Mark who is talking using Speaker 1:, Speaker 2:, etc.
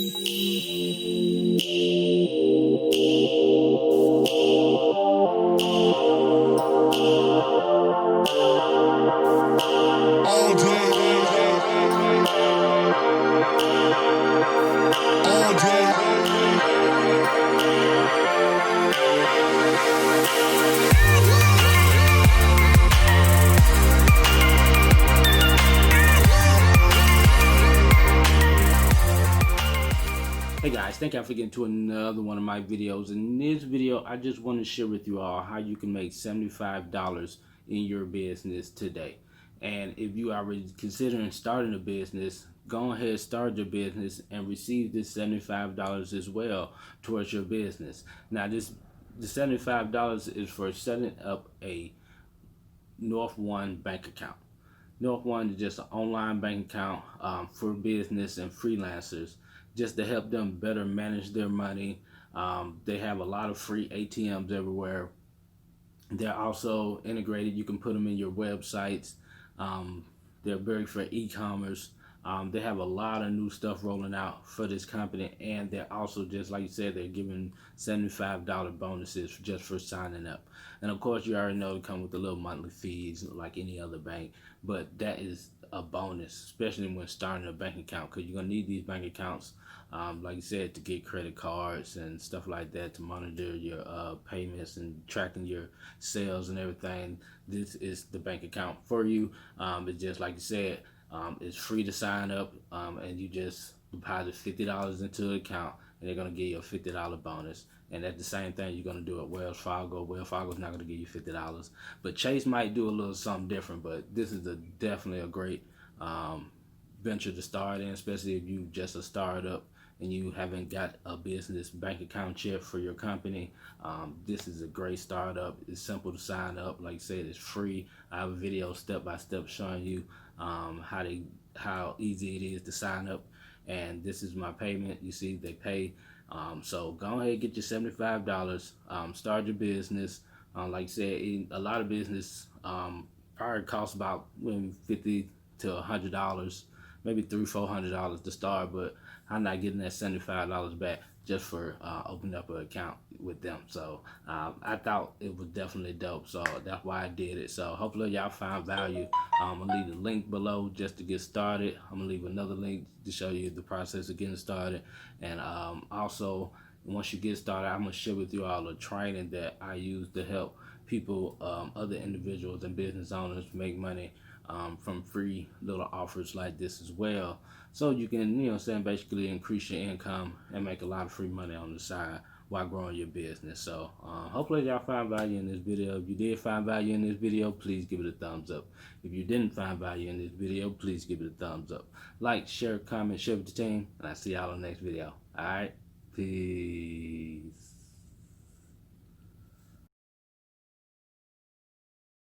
Speaker 1: Hey guys, thank you for getting to another one of my videos. In this video, I just want to share with you all how you can make $75 in your business today. And if you are considering starting a business, go ahead, start your business and receive this $75 as well towards your business. Now the $75 is for setting up a NorthOne bank account. NorthOne is just an online bank account for business and freelancers, just to help them better manage their money. They have a lot of free ATMs everywhere. They're also integrated. You can put them in your websites. They're very for e-commerce. They have a lot of new stuff rolling out for this company, and they're also, just like you said, they're giving $75 bonuses just for signing up. And of course, you already know it comes with the little monthly fees like any other bank, but that is a bonus, especially when starting a bank account, because you're gonna need these bank accounts, like you said, to get credit cards and stuff like that, to monitor your payments and tracking your sales and everything. This is the bank account for you. It's just like you said. It's free to sign up, and you just deposit $50 into the account, and they're gonna give you a $50 bonus. And that's the same thing you're gonna do at Wells Fargo. Wells Fargo's not gonna give you $50, but Chase might do a little something different. But this is definitely a great venture to start in, especially if you just a startup and you haven't got a business bank account yet for your company. This is a great startup. It's simple to sign up. Like I said, it's free. I have a video step by step showing you how easy it is to sign up. And this is my payment. You see, they pay. So go ahead and get your $75. Start your business. Like I said, a lot of business probably costs about $50 to $100, maybe $300-400 to start, but I'm not getting that $75 back just for opening up an account with them. So I thought it was definitely dope, so that's why I did it. So hopefully y'all find value. I'm gonna leave the link below just to get started. I'm gonna leave another link to show you the process of getting started. And also, once you get started, I'm gonna share with you all the training that I use to help people, other individuals and business owners make money from free little offers like this as well. So you can, basically increase your income and make a lot of free money on the side while growing your business. So hopefully y'all find value in this video. If you did find value in this video, please give it a thumbs up. If you didn't find value in this video, please give it a thumbs up. Like, share, comment, share with the team, and I'll see y'all in the next video. All right, peace.